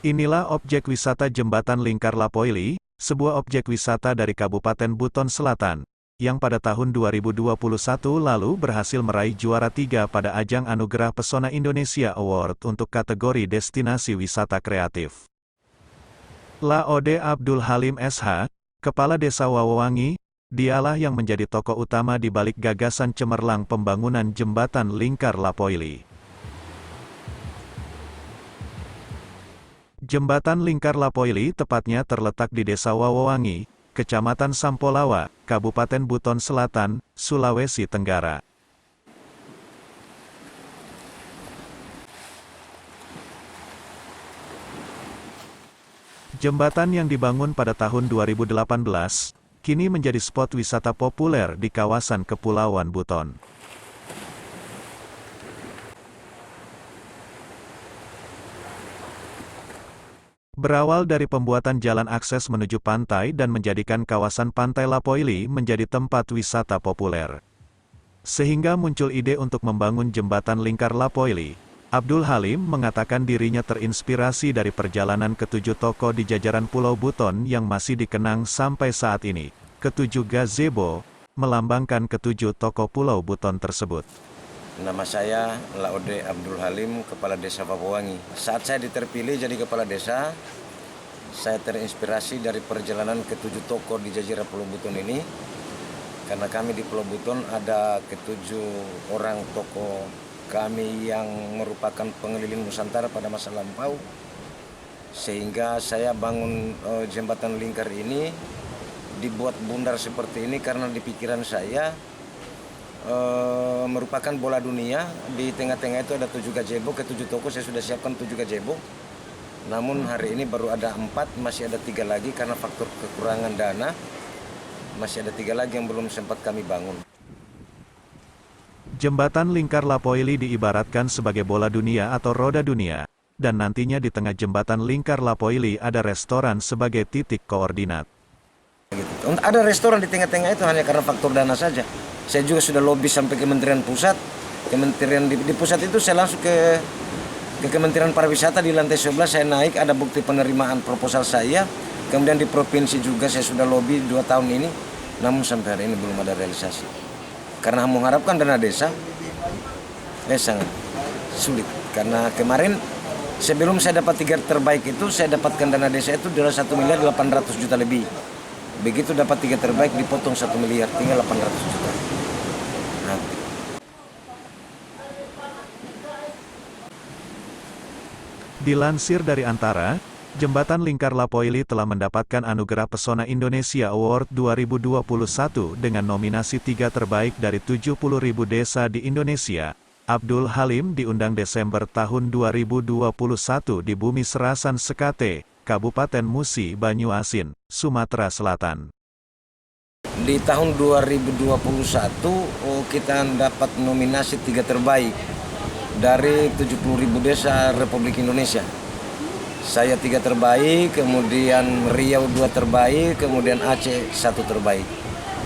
Inilah objek wisata Jembatan Lingkar Lapoili, sebuah objek wisata dari Kabupaten Buton Selatan, yang pada tahun 2021 lalu berhasil meraih juara 3 pada ajang Anugerah Pesona Indonesia Award untuk kategori Destinasi Wisata Kreatif. Laode Abdul Halim SH, Kepala Desa Wawowangi, dialah yang menjadi tokoh utama di balik gagasan cemerlang pembangunan Jembatan Lingkar Lapoili. Jembatan Lingkar Lapoili tepatnya terletak di Desa Wawowangi, Kecamatan Sampolawa, Kabupaten Buton Selatan, Sulawesi Tenggara. Jembatan yang dibangun pada tahun 2018, kini menjadi spot wisata populer di kawasan Kepulauan Buton. Berawal dari pembuatan jalan akses menuju pantai dan menjadikan kawasan Pantai Lapoili menjadi tempat wisata populer. Sehingga muncul ide untuk membangun Jembatan Lingkar Lapoili. Abdul Halim mengatakan dirinya terinspirasi dari perjalanan ketujuh tokoh di jajaran Pulau Buton yang masih dikenang sampai saat ini. Ketujuh gazebo, melambangkan ketujuh tokoh Pulau Buton tersebut. Nama saya Laode Abdul Halim, Kepala Desa Wawowangi. Saat saya terpilih jadi Kepala Desa, saya terinspirasi dari perjalanan ketujuh tokoh di jajaran Pulau Buton ini. Karena kami di Pulau Buton ada ketujuh orang tokoh kami yang merupakan pengeliling Nusantara pada masa lampau. Sehingga saya bangun Jembatan Lingkar ini dibuat bundar seperti ini karena di pikiran saya merupakan bola dunia. Di tengah-tengah itu ada 7 gazebo, ketujuh toko saya sudah siapkan 7 gazebo. Namun hari ini baru ada 4, masih ada 3 lagi karena faktor kekurangan dana. Masih ada 3 lagi yang belum sempat kami bangun. Jembatan Lingkar Lapoili diibaratkan sebagai bola dunia atau roda dunia, dan nantinya di tengah Jembatan Lingkar Lapoili ada restoran sebagai titik koordinat. Ada restoran di tengah-tengah itu hanya karena faktor dana saja. Saya juga sudah lobby sampai Kementerian Pusat. Kementerian di pusat itu saya langsung ke Kementerian Pariwisata di lantai 11 saya naik, ada bukti penerimaan proposal saya. Kemudian di provinsi juga saya sudah lobby 2 tahun ini. Namun sampai hari ini belum ada realisasi. Karena mengharapkan dana desa, sangat sulit. Karena kemarin sebelum saya dapat 3 terbaik itu, saya dapatkan dana desa itu adalah 1.800.000.000 lebih. Begitu dapat 3 terbaik dipotong 1 miliar, tinggal 800 juta. Dilansir dari Antara, Jembatan Lingkar Lapoili telah mendapatkan Anugerah Pesona Indonesia Award 2021 dengan nominasi 3 terbaik dari 70.000 desa di Indonesia. Abdul Halim diundang Desember tahun 2021 di Bumi Serasan Sekate, Kabupaten Musi Banyuasin, Sumatera Selatan. Di tahun 2021 kita dapat nominasi 3 terbaik dari 70.000 desa Republik Indonesia. Saya 3 terbaik, kemudian Riau 2 terbaik, kemudian Aceh 1 terbaik.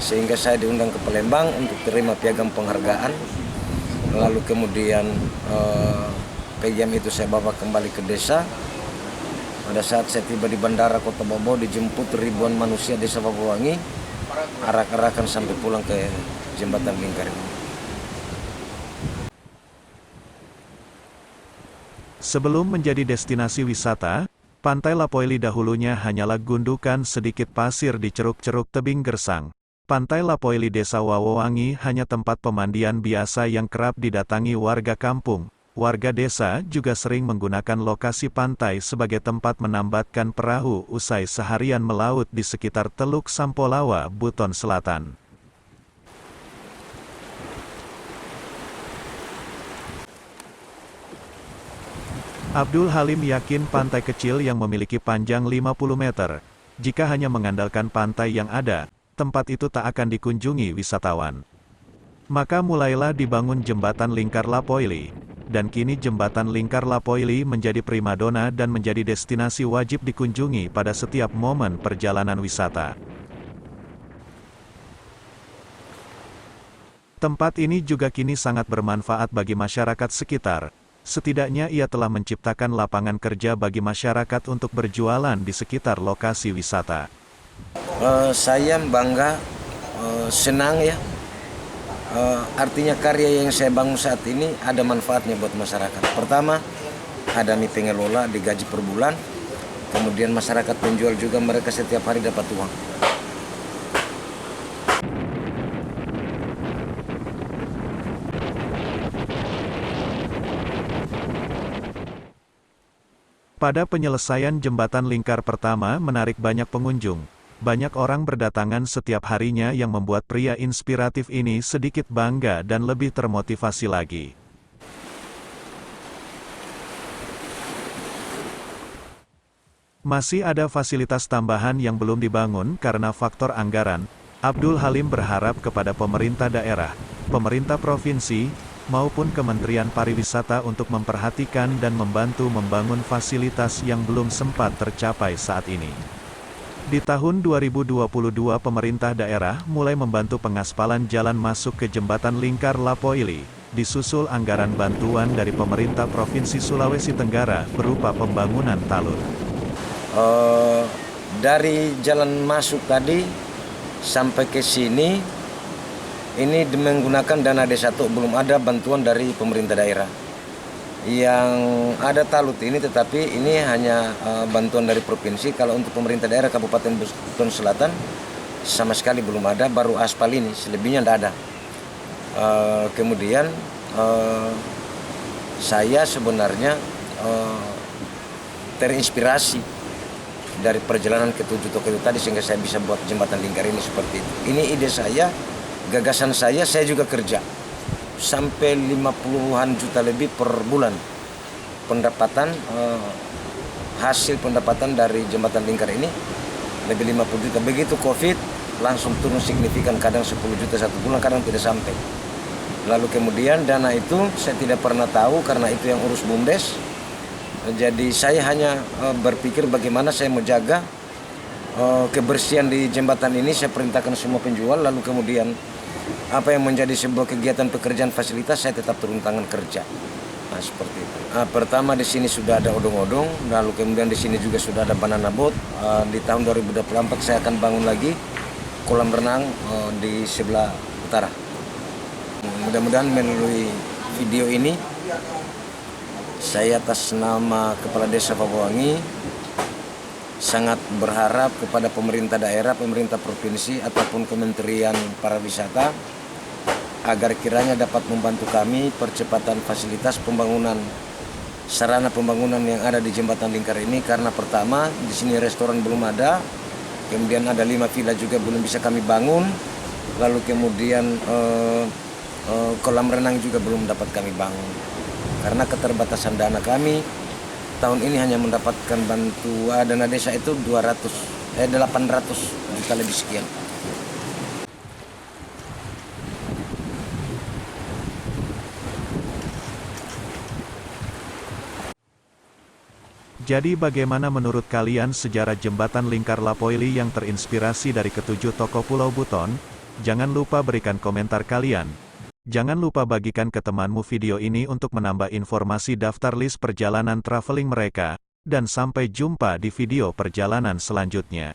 Sehingga saya diundang ke Palembang untuk terima piagam penghargaan. Lalu kemudian piagam itu saya bawa kembali ke desa. Pada saat saya tiba di Bandara Kota Bobo dijemput ribuan manusia Desa Wawowangi, arak-arakan sampai pulang ke Jembatan Lingkar ini. Sebelum menjadi destinasi wisata, Pantai Lapoili dahulunya hanyalah gundukan sedikit pasir di ceruk-ceruk tebing gersang. Pantai Lapoili Desa Wawowangi hanya tempat pemandian biasa yang kerap didatangi warga kampung. Warga desa juga sering menggunakan lokasi pantai sebagai tempat menambatkan perahu usai seharian melaut di sekitar Teluk Sampolawa, Buton Selatan. Abdul Halim yakin pantai kecil yang memiliki panjang 50 meter, jika hanya mengandalkan pantai yang ada, tempat itu tak akan dikunjungi wisatawan. Maka mulailah dibangun Jembatan Lingkar Lapoili, dan kini Jembatan Lingkar Lapoili menjadi primadona dan menjadi destinasi wajib dikunjungi pada setiap momen perjalanan wisata. Tempat ini juga kini sangat bermanfaat bagi masyarakat sekitar, Setidaknya ia telah menciptakan lapangan kerja bagi masyarakat untuk berjualan di sekitar lokasi wisata. Saya bangga, senang ya. Artinya karya yang saya bangun saat ini ada manfaatnya buat masyarakat. Pertama, ada pengelola digaji per bulan. Kemudian masyarakat penjual juga mereka setiap hari dapat uang. Pada penyelesaian jembatan lingkar pertama menarik banyak pengunjung. Banyak orang berdatangan setiap harinya yang membuat pria inspiratif ini sedikit bangga dan lebih termotivasi lagi. Masih ada fasilitas tambahan yang belum dibangun karena faktor anggaran. Abdul Halim berharap kepada pemerintah daerah, pemerintah provinsi, maupun Kementerian Pariwisata untuk memperhatikan dan membantu membangun fasilitas yang belum sempat tercapai saat ini. Di tahun 2022 pemerintah daerah mulai membantu pengaspalan jalan masuk ke jembatan lingkar Lapoili, disusul anggaran bantuan dari pemerintah Provinsi Sulawesi Tenggara berupa pembangunan talur. Dari jalan masuk tadi sampai ke sini, ini menggunakan dana D1, belum ada bantuan dari pemerintah daerah. Yang ada talut ini, tetapi ini hanya bantuan dari provinsi. Kalau untuk pemerintah daerah Kabupaten Buton Selatan sama sekali belum ada, baru aspal ini, selebihnya tidak ada. Kemudian saya sebenarnya terinspirasi dari perjalanan ke 7 toko itu tadi sehingga saya bisa buat jembatan lingkar ini seperti itu. Ini ide saya, gagasan saya juga kerja. Sampai 50-an juta lebih per bulan pendapatan, hasil pendapatan dari jembatan lingkar ini lebih 50 juta. Begitu Covid langsung turun signifikan, kadang 10 juta satu bulan, kadang tidak sampai. Lalu kemudian dana itu saya tidak pernah tahu karena itu yang urus BUMDes. Jadi saya hanya berpikir bagaimana saya mau jaga kebersihan di jembatan ini. Saya perintahkan semua penjual, lalu kemudian apa yang menjadi sebuah kegiatan pekerjaan fasilitas saya tetap turun tangan kerja. Nah, seperti itu. Pertama di sini sudah ada odong-odong, lalu kemudian di sini juga sudah ada banana boat. Di tahun 2024 saya akan bangun lagi kolam renang di sebelah utara. Mudah-mudahan melalui video ini saya atas nama Kepala Desa Pabuangi sangat berharap kepada pemerintah daerah, pemerintah provinsi, ataupun Kementerian Pariwisata agar kiranya dapat membantu kami percepatan fasilitas pembangunan sarana pembangunan yang ada di jembatan lingkar ini. Karena pertama di sini restoran belum ada, kemudian ada 5 villa juga belum bisa kami bangun, lalu kemudian kolam renang juga belum dapat kami bangun karena keterbatasan dana kami. Tahun ini hanya mendapatkan bantuan dana desa itu 800 juta lebih sekian. Jadi bagaimana menurut kalian sejarah jembatan lingkar Lapoili yang terinspirasi dari ketujuh tokoh Pulau Buton? Jangan lupa berikan komentar kalian. Jangan lupa bagikan ke temanmu video ini untuk menambah informasi daftar list perjalanan traveling mereka, dan sampai jumpa di video perjalanan selanjutnya.